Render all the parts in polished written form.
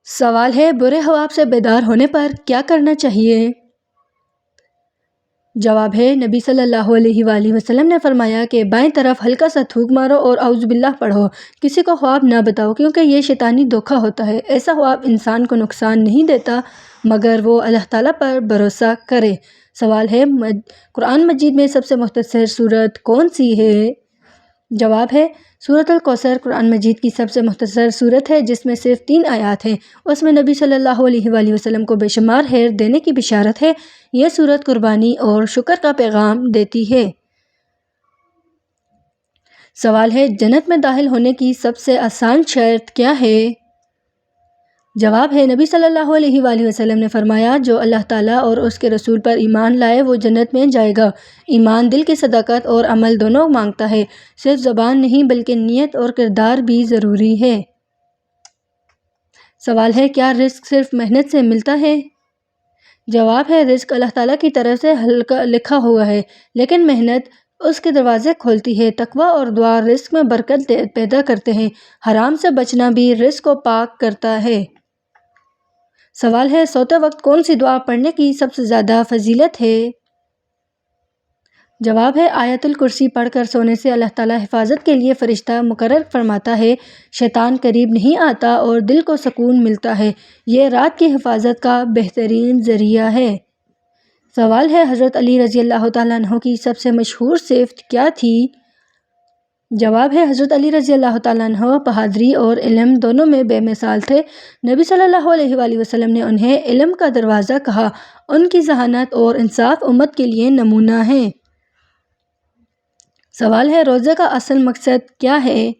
سوال ہے، برے خواب سے بیدار ہونے پر کیا کرنا چاہیے؟ جواب ہے، نبی صلی اللہ علیہ وآلہ وسلم نے فرمایا کہ بائیں طرف ہلکا سا تھوک مارو اور اعوذ باللہ پڑھو۔ کسی کو خواب نہ بتاؤ کیونکہ یہ شیطانی دھوکہ ہوتا ہے۔ ایسا خواب انسان کو نقصان نہیں دیتا مگر وہ اللہ تعالیٰ پر بھروسہ کرے۔ سوال ہے، قرآن مجید میں سب سے مختصر سورت کون سی ہے؟ جواب ہے، سورۃ الکوثر قرآن مجید کی سب سے مختصر سورت ہے جس میں صرف 3 آیات ہیں۔ اس میں نبی صلی اللہ علیہ وآلہ وسلم کو بے شمار خیر دینے کی بشارت ہے۔ یہ سورت قربانی اور شکر کا پیغام دیتی ہے۔ سوال ہے، جنت میں داخل ہونے کی سب سے آسان شرط کیا ہے؟ جواب ہے، نبی صلی اللہ علیہ وآلہ وسلم نے فرمایا، جو اللہ تعالیٰ اور اس کے رسول پر ایمان لائے وہ جنت میں جائے گا۔ ایمان دل کی صداقت اور عمل دونوں مانگتا ہے، صرف زبان نہیں بلکہ نیت اور کردار بھی ضروری ہے۔ سوال ہے، کیا رزق صرف محنت سے ملتا ہے؟ جواب ہے، رزق اللہ تعالیٰ کی طرف سے لکھا ہوا ہے لیکن محنت اس کے دروازے کھولتی ہے۔ تقویٰ اور دعا رزق میں برکت پیدا کرتے ہیں۔ حرام سے بچنا بھی رزق کو پاک کرتا ہے۔ سوال ہے، سوتے وقت کون سی دعا پڑھنے کی سب سے زیادہ فضیلت ہے؟ جواب ہے، آیت الکرسی پڑھ کر سونے سے اللہ تعالیٰ حفاظت کے لیے فرشتہ مقرر فرماتا ہے، شیطان قریب نہیں آتا اور دل کو سکون ملتا ہے۔ یہ رات کی حفاظت کا بہترین ذریعہ ہے۔ سوال ہے، حضرت علی رضی اللہ تعالیٰ عنہ کی سب سے مشہور صفت کیا تھی؟ جواب ہے، حضرت علی رضی اللہ تعالیٰ عنہ بہادری اور علم دونوں میں بے مثال تھے۔ نبی صلی اللہ علیہ وآلہ وسلم نے انہیں علم کا دروازہ کہا۔ ان کی ذہانت اور انصاف امت کے لیے نمونہ ہیں۔ سوال ہے، روزے کا اصل مقصد کیا ہے؟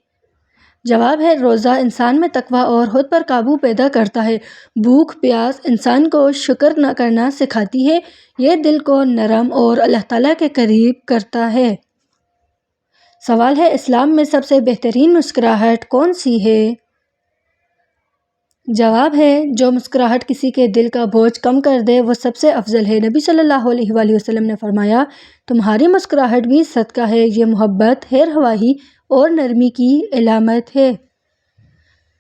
جواب ہے، روزہ انسان میں تقویٰ اور خود پر قابو پیدا کرتا ہے۔ بھوک پیاس انسان کو شکر کرنا سکھاتی ہے۔ یہ دل کو نرم اور اللہ تعالیٰ کے قریب کرتا ہے۔ سوال ہے، اسلام میں سب سے بہترین مسکراہٹ کون سی ہے؟ جواب ہے، جو مسکراہٹ کسی کے دل کا بوجھ کم کر دے وہ سب سے افضل ہے۔ نبی صلی اللہ علیہ وآلہ وسلم نے فرمایا، تمہاری مسکراہٹ بھی صدقہ ہے، یہ محبت، خیر خواہی اور نرمی کی علامت ہے۔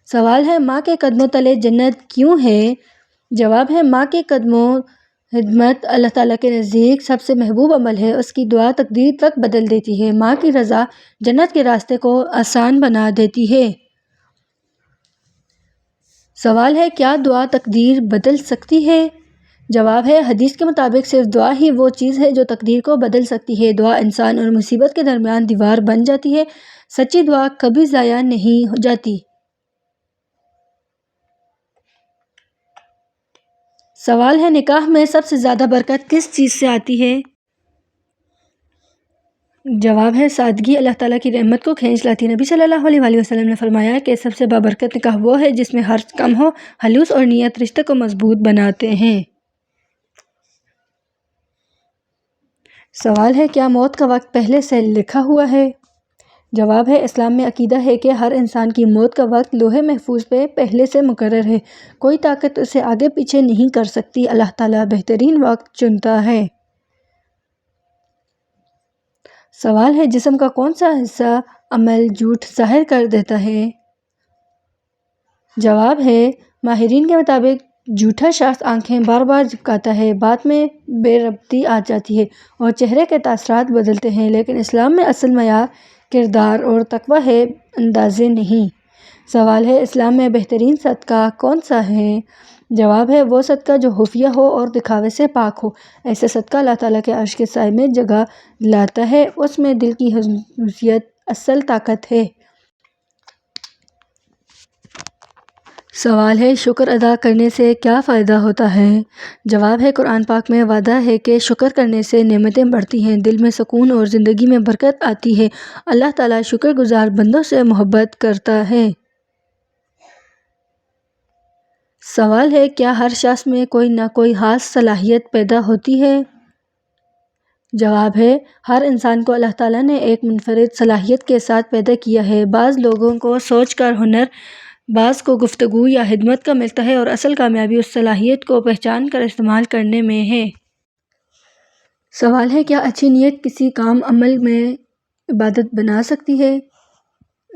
سوال ہے، ماں کے قدموں تلے جنت کیوں ہے؟ جواب ہے، ماں کے قدموں خدمت اللہ تعالیٰ کے نزدیک سب سے محبوب عمل ہے۔ اس کی دعا تقدیر تک بدل دیتی ہے۔ ماں کی رضا جنت کے راستے کو آسان بنا دیتی ہے۔ سوال ہے، کیا دعا تقدیر بدل سکتی ہے؟ جواب ہے، حدیث کے مطابق صرف دعا ہی وہ چیز ہے جو تقدیر کو بدل سکتی ہے۔ دعا انسان اور مصیبت کے درمیان دیوار بن جاتی ہے۔ سچی دعا کبھی ضائع نہیں جاتی۔ سوال ہے، نکاح میں سب سے زیادہ برکت کس چیز سے آتی ہے؟ جواب ہے، سادگی اللہ تعالیٰ کی رحمت کو کھینچ لاتی ہے۔ نبی صلی اللہ علیہ وآلہ وسلم نے فرمایا کہ سب سے بابرکت نکاح وہ ہے جس میں حرج کم ہو۔ خلوص اور نیت رشتے کو مضبوط بناتے ہیں۔ سوال ہے، کیا موت کا وقت پہلے سے لکھا ہوا ہے؟ جواب ہے، اسلام میں عقیدہ ہے کہ ہر انسان کی موت کا وقت لوح محفوظ پہ پہلے سے مقرر ہے۔ کوئی طاقت اسے آگے پیچھے نہیں کر سکتی۔ اللہ تعالیٰ بہترین وقت چنتا ہے۔ سوال ہے، جسم کا کون سا حصہ عمل جھوٹ ظاہر کر دیتا ہے؟ جواب ہے، ماہرین کے مطابق جھوٹا شخص آنکھیں بار بار جھپکاتا ہے، بات میں بے ربطی آ جاتی ہے اور چہرے کے تاثرات بدلتے ہیں، لیکن اسلام میں اصل معیار کردار اور تقویٰ ہے، اندازے نہیں۔ سوال ہے، اسلام میں بہترین صدقہ کون سا ہے؟ جواب ہے، وہ صدقہ جو خفیہ ہو اور دکھاوے سے پاک ہو۔ ایسا صدقہ اللہ تعالیٰ کے عرش کے سائے میں جگہ لاتا ہے۔ اس میں دل کی خصوصیت اصل طاقت ہے۔ سوال ہے، شکر ادا کرنے سے کیا فائدہ ہوتا ہے؟ جواب ہے، قرآن پاک میں وعدہ ہے کہ شکر کرنے سے نعمتیں بڑھتی ہیں، دل میں سکون اور زندگی میں برکت آتی ہے۔ اللہ تعالیٰ شکر گزار بندوں سے محبت کرتا ہے۔ سوال ہے، کیا ہر شخص میں کوئی نہ کوئی خاص صلاحیت پیدا ہوتی ہے؟ جواب ہے، ہر انسان کو اللہ تعالیٰ نے ایک منفرد صلاحیت کے ساتھ پیدا کیا ہے۔ بعض لوگوں کو سوچ کر ہنر، بعض کو گفتگو یا خدمت کا ملتا ہے اور اصل کامیابی اس صلاحیت کو پہچان کر استعمال کرنے میں ہے۔ سوال ہے، کیا اچھی نیت کسی کام عمل میں عبادت بنا سکتی ہے؟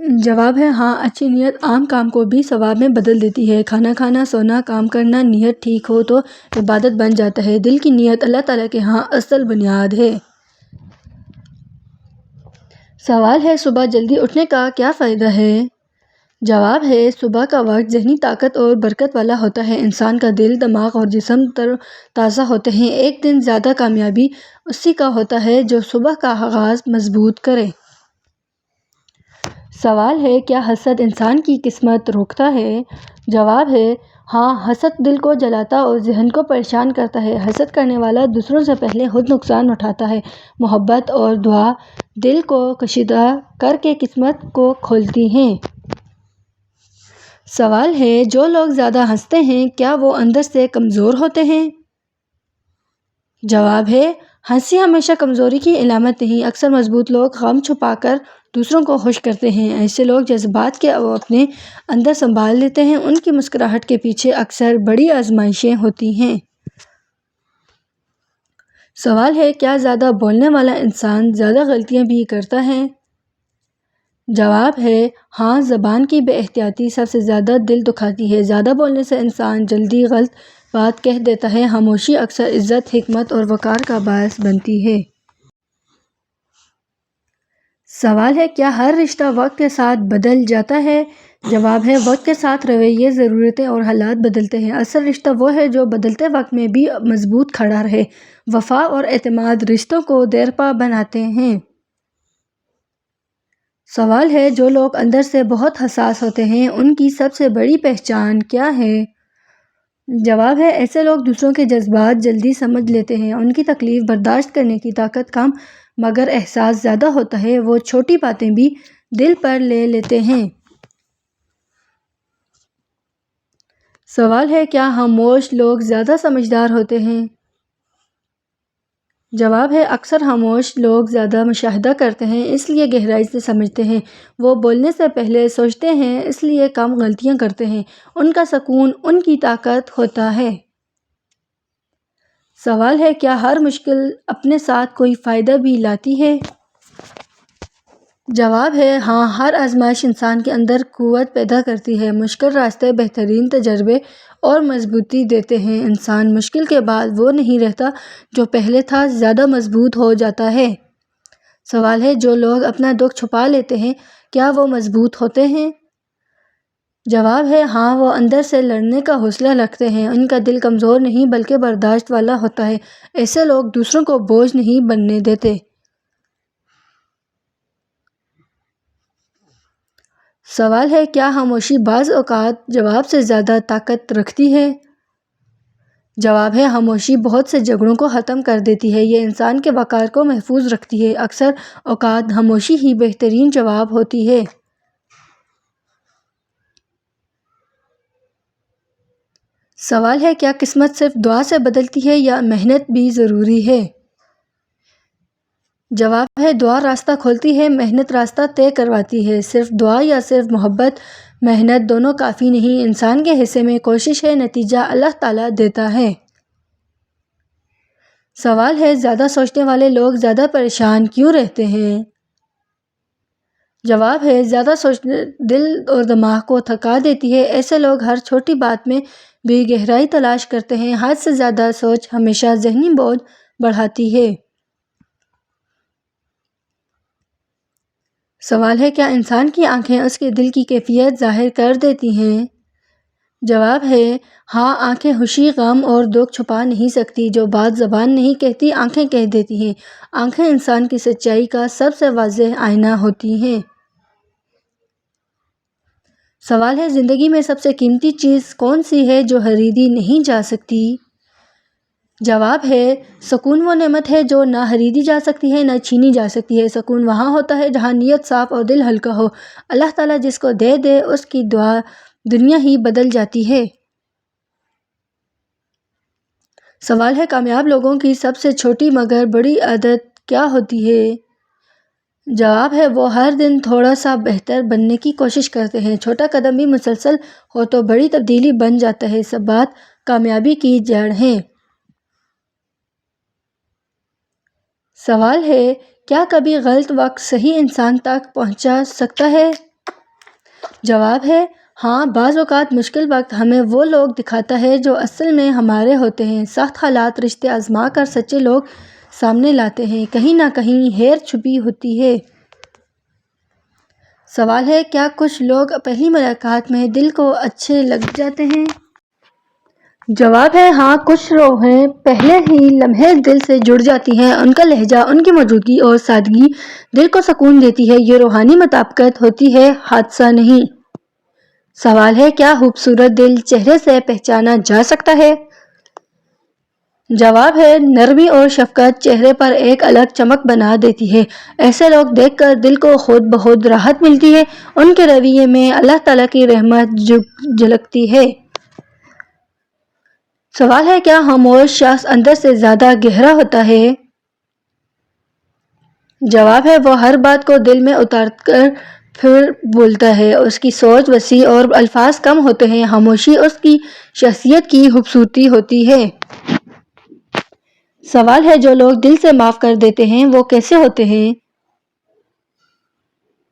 جواب ہے ہاں، اچھی نیت عام کام کو بھی ثواب میں بدل دیتی ہے۔ کھانا کھانا، سونا، کام کرنا، نیت ٹھیک ہو تو عبادت بن جاتا ہے۔ دل کی نیت اللہ تعالیٰ کے ہاں اصل بنیاد ہے۔ سوال ہے صبح جلدی اٹھنے کا کیا فائدہ ہے؟ جواب ہے صبح کا وقت ذہنی طاقت اور برکت والا ہوتا ہے۔ انسان کا دل، دماغ اور جسم تر و تازہ ہوتے ہیں۔ ایک دن زیادہ کامیابی اسی کا ہوتا ہے جو صبح کا آغاز مضبوط کرے۔ سوال ہے کیا حسد انسان کی قسمت روکتا ہے؟ جواب ہے ہاں، حسد دل کو جلاتا اور ذہن کو پریشان کرتا ہے۔ حسد کرنے والا دوسروں سے پہلے خود نقصان اٹھاتا ہے۔ محبت اور دعا دل کو کشیدہ کر کے قسمت کو کھولتی ہیں۔ سوال ہے جو لوگ زیادہ ہنستے ہیں کیا وہ اندر سے کمزور ہوتے ہیں؟ جواب ہے ہنسی ہمیشہ کمزوری کی علامت نہیں، اکثر مضبوط لوگ غم چھپا کر دوسروں کو خوش کرتے ہیں۔ ایسے لوگ جذبات کے اپنے اندر سنبھال لیتے ہیں۔ ان کی مسکراہٹ کے پیچھے اکثر بڑی آزمائشیں ہوتی ہیں۔ سوال ہے کیا زیادہ بولنے والا انسان زیادہ غلطیاں بھی کرتا ہے؟ جواب ہے ہاں، زبان کی بے احتیاطی سب سے زیادہ دل دکھاتی ہے۔ زیادہ بولنے سے انسان جلدی غلط بات کہہ دیتا ہے۔ خاموشی اکثر عزت، حکمت اور وقار کا باعث بنتی ہے۔ سوال ہے کیا ہر رشتہ وقت کے ساتھ بدل جاتا ہے؟ جواب ہے وقت کے ساتھ رویے، ضرورتیں اور حالات بدلتے ہیں۔ اصل رشتہ وہ ہے جو بدلتے وقت میں بھی مضبوط کھڑا رہے۔ وفا اور اعتماد رشتوں کو دیرپا بناتے ہیں۔ سوال ہے جو لوگ اندر سے بہت حساس ہوتے ہیں ان کی سب سے بڑی پہچان کیا ہے؟ جواب ہے ایسے لوگ دوسروں کے جذبات جلدی سمجھ لیتے ہیں۔ ان کی تکلیف برداشت کرنے کی طاقت کم مگر احساس زیادہ ہوتا ہے۔ وہ چھوٹی باتیں بھی دل پر لے لیتے ہیں۔ سوال ہے کیا خاموش لوگ زیادہ سمجھدار ہوتے ہیں؟ جواب ہے اکثر خاموش لوگ زیادہ مشاہدہ کرتے ہیں، اس لیے گہرائی سے سمجھتے ہیں۔ وہ بولنے سے پہلے سوچتے ہیں، اس لیے کم غلطیاں کرتے ہیں۔ ان کا سکون ان کی طاقت ہوتا ہے۔ سوال ہے کیا ہر مشکل اپنے ساتھ کوئی فائدہ بھی لاتی ہے؟ جواب ہے ہاں، ہر آزمائش انسان کے اندر قوت پیدا کرتی ہے۔ مشکل راستے بہترین تجربے اور مضبوطی دیتے ہیں۔ انسان مشکل کے بعد وہ نہیں رہتا جو پہلے تھا، زیادہ مضبوط ہو جاتا ہے۔ سوال ہے جو لوگ اپنا دکھ چھپا لیتے ہیں کیا وہ مضبوط ہوتے ہیں؟ جواب ہے ہاں، وہ اندر سے لڑنے کا حوصلہ رکھتے ہیں۔ ان کا دل کمزور نہیں بلکہ برداشت والا ہوتا ہے۔ ایسے لوگ دوسروں کو بوجھ نہیں بننے دیتے۔ سوال ہے کیا خاموشی بعض اوقات جواب سے زیادہ طاقت رکھتی ہے؟ جواب ہے خاموشی بہت سے جھگڑوں کو ختم کر دیتی ہے۔ یہ انسان کے وقار کو محفوظ رکھتی ہے۔ اکثر اوقات خاموشی ہی بہترین جواب ہوتی ہے۔ سوال ہے کیا قسمت صرف دعا سے بدلتی ہے یا محنت بھی ضروری ہے؟ جواب ہے دعا راستہ کھولتی ہے، محنت راستہ طے کرواتی ہے۔ صرف دعا یا صرف محبت، محنت دونوں کافی نہیں۔ انسان کے حصے میں کوشش ہے، نتیجہ اللہ تعالیٰ دیتا ہے۔ سوال ہے زیادہ سوچنے والے لوگ زیادہ پریشان کیوں رہتے ہیں؟ جواب ہے زیادہ سوچنے دل اور دماغ کو تھکا دیتی ہے۔ ایسے لوگ ہر چھوٹی بات میں بھی گہرائی تلاش کرتے ہیں۔ حد سے زیادہ سوچ ہمیشہ ذہنی بوجھ بڑھاتی ہے۔ سوال ہے کیا انسان کی آنکھیں اس کے دل کی کیفیت ظاہر کر دیتی ہیں؟ جواب ہے ہاں، آنکھیں خوشی، غم اور دکھ چھپا نہیں سکتی۔ جو بات زبان نہیں کہتی آنکھیں کہہ دیتی ہیں۔ آنکھیں انسان کی سچائی کا سب سے واضح آئینہ ہوتی ہیں۔ سوال ہے زندگی میں سب سے قیمتی چیز کون سی ہے جو خریدی نہیں جا سکتی؟ جواب ہے سکون وہ نعمت ہے جو نہ خریدی جا سکتی ہے نہ چھینی جا سکتی ہے۔ سکون وہاں ہوتا ہے جہاں نیت صاف اور دل ہلکا ہو۔ اللہ تعالیٰ جس کو دے دے اس کی دنیا ہی بدل جاتی ہے۔ سوال ہے کامیاب لوگوں کی سب سے چھوٹی مگر بڑی عادت کیا ہوتی ہے؟ جواب ہے وہ ہر دن تھوڑا سا بہتر بننے کی کوشش کرتے ہیں۔ چھوٹا قدم بھی مسلسل ہو تو بڑی تبدیلی بن جاتا ہے۔ ثبات کامیابی کی جڑ ہے۔ سوال ہے کیا کبھی غلط وقت صحیح انسان تک پہنچا سکتا ہے؟ جواب ہے ہاں، بعض اوقات مشکل وقت ہمیں وہ لوگ دکھاتا ہے جو اصل میں ہمارے ہوتے ہیں۔ سخت حالات رشتے آزما کر سچے لوگ سامنے لاتے ہیں، کہیں نہ کہیں ہیر چھپی ہوتی ہے۔ سوال ہے کیا کچھ لوگ پہلی ملاقات میں دل کو اچھے لگ جاتے ہیں؟ جواب ہے ہاں، کچھ روحیں پہلے ہی لمحے دل سے جڑ جاتی ہیں۔ ان کا لہجہ، ان کی موجودگی اور سادگی دل کو سکون دیتی ہے۔ یہ روحانی مطابقت ہوتی ہے، حادثہ نہیں۔ سوال ہے کیا خوبصورت دل چہرے سے پہچانا جا سکتا ہے؟ جواب ہے نرمی اور شفقت چہرے پر ایک الگ چمک بنا دیتی ہے۔ ایسے لوگ دیکھ کر دل کو خود بخود راحت ملتی ہے۔ ان کے رویے میں اللہ تعالیٰ کی رحمت جھلکتی ہے۔ سوال ہے کیا خاموش شخص اندر سے زیادہ گہرا ہوتا ہے؟ جواب ہے وہ ہر بات کو دل میں اتار کر پھر بولتا ہے۔ اس کی سوچ وسیع اور الفاظ کم ہوتے ہیں۔ خاموشی اس کی شخصیت کی خوبصورتی ہوتی ہے۔ سوال ہے جو لوگ دل سے معاف کر دیتے ہیں وہ کیسے ہوتے ہیں؟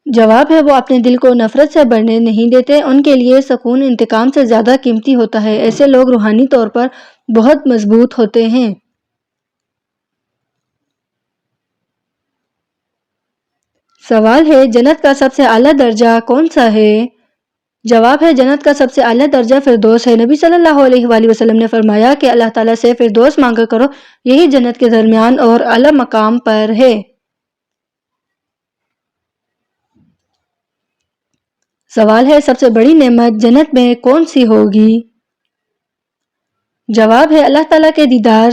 جواب ہے وہ اپنے دل کو نفرت سے بڑھنے نہیں دیتے۔ ان کے لیے سکون انتقام سے زیادہ قیمتی ہوتا ہے۔ ایسے لوگ روحانی طور پر بہت مضبوط ہوتے ہیں۔ سوال ہے جنت کا سب سے اعلیٰ درجہ کون سا ہے؟ جواب ہے جنت کا سب سے اعلیٰ درجہ فردوس ہے۔ نبی صلی اللہ علیہ وآلہ وسلم نے فرمایا کہ اللہ تعالیٰ سے فردوس مانگا کرو، یہی جنت کے درمیان اور اعلیٰ مقام پر ہے۔ سوال ہے سب سے بڑی نعمت جنت میں کون سی ہوگی؟ جواب ہے اللہ تعالیٰ کے دیدار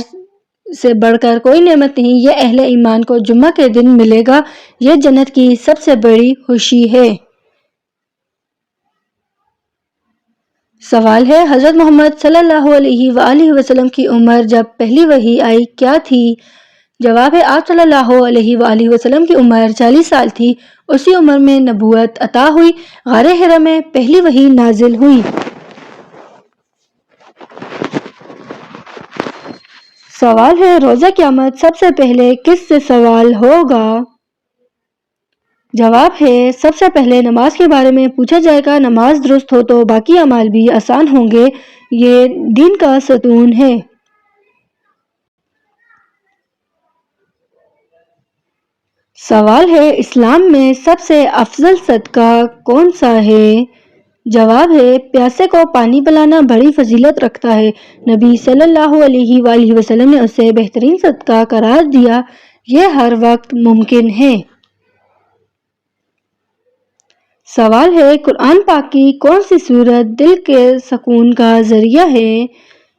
سے بڑھ کر کوئی نعمت نہیں۔ یہ اہل ایمان کو جمعہ کے دن ملے گا، یہ جنت کی سب سے بڑی خوشی ہے۔ سوال ہے حضرت محمد صلی اللہ علیہ وآلہ وسلم کی عمر جب پہلی وحی آئی کیا تھی؟ جواب ہے آپ صلی اللہ علیہ وآلہ وسلم کی عمر 40 سال تھی۔ اسی عمر میں نبوت عطا ہوئی۔ غار حرا میں پہلی وحی نازل ہوئی۔ سوال ہے روز قیامت سب سے پہلے کس سے سوال ہوگا؟ جواب ہے سب سے پہلے نماز کے بارے میں پوچھا جائے گا۔ نماز درست ہو تو باقی اعمال بھی آسان ہوں گے۔ یہ دین کا ستون ہے۔ سوال ہے اسلام میں سب سے افضل صدقہ کون سا ہے؟ جواب ہے پیاسے کو پانی پلانا بڑی فضیلت رکھتا ہے۔ نبی صلی اللہ علیہ وآلہ وسلم نے اسے بہترین صدقہ قرار دیا۔ یہ ہر وقت ممکن ہے۔ سوال ہے قرآن پاک کی کون سی سورت دل کے سکون کا ذریعہ ہے؟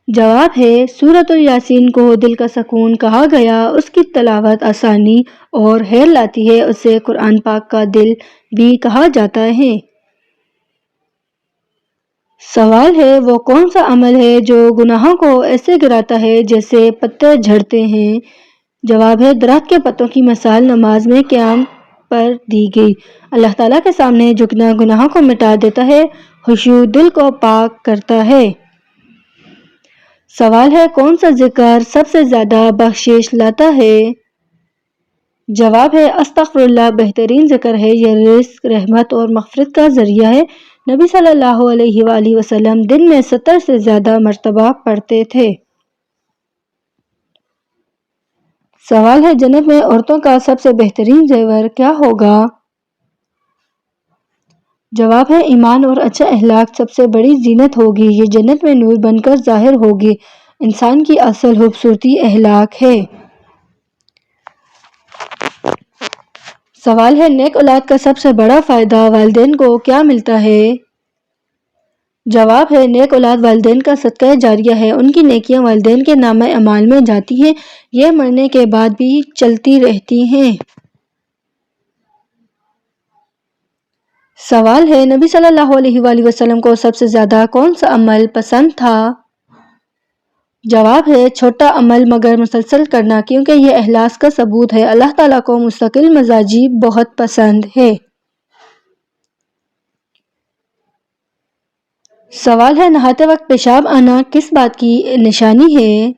جواب ہے سورۃ یاسین کو دل کا سکون کہا گیا۔ اس کی تلاوت آسانی اور خیر لاتی ہے۔ اسے قرآن پاک کا دل بھی کہا جاتا ہے۔ سوال ہے وہ کون سا عمل ہے جو گناہوں کو ایسے گراتا ہے جیسے پتے جھڑتے ہیں؟ جواب ہے درخت کے پتوں کی مثال نماز میں قیام پر دی گئی۔ اللہ تعالیٰ کے سامنے جھکنا گناہوں کو مٹا دیتا ہے۔ خشوع دل کو پاک کرتا ہے۔ سوال ہے کون سا ذکر سب سے زیادہ بخشش لاتا ہے؟ جواب ہے استغفر اللہ بہترین ذکر ہے۔ یہ رزق، رحمت اور مغفرت کا ذریعہ ہے۔ نبی صلی اللہ علیہ وآلہ وسلم دن میں 70 سے زیادہ مرتبہ پڑھتے تھے۔ سوال ہے جنت میں عورتوں کا سب سے بہترین زیور کیا ہوگا؟ جواب ہے ایمان اور اچھا اخلاق سب سے بڑی زینت ہوگی۔ یہ جنت میں نور بن کر ظاہر ہوگی۔ انسان کی اصل خوبصورتی اخلاق ہے۔ سوال ہے نیک اولاد کا سب سے بڑا فائدہ والدین کو کیا ملتا ہے؟ جواب ہے نیک اولاد والدین کا صدقہ جاریہ ہے۔ ان کی نیکیاں والدین کے نامہ اعمال میں جاتی ہیں۔ یہ مرنے کے بعد بھی چلتی رہتی ہیں۔ سوال ہے نبی صلی اللہ علیہ وآلہ وسلم کو سب سے زیادہ کون سا عمل پسند تھا؟ جواب ہے چھوٹا عمل مگر مسلسل کرنا، کیونکہ یہ اخلاص کا ثبوت ہے۔ اللہ تعالیٰ کو مستقل مزاجی بہت پسند ہے۔ سوال ہے نہاتے وقت پیشاب آنا کس بات کی نشانی ہے؟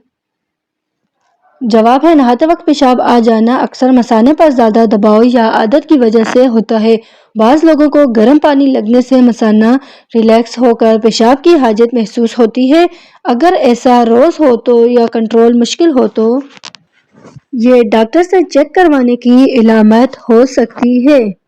جواب ہے، نہاتے وقت پیشاب آ جانا اکثر مثانے پر زیادہ دباؤ یا عادت کی وجہ سے ہوتا ہے۔ بعض لوگوں کو گرم پانی لگنے سے مثانہ ریلیکس ہو کر پیشاب کی حاجت محسوس ہوتی ہے۔ اگر ایسا روز ہو تو یا کنٹرول مشکل ہو تو یہ ڈاکٹر سے چیک کروانے کی علامت ہو سکتی ہے۔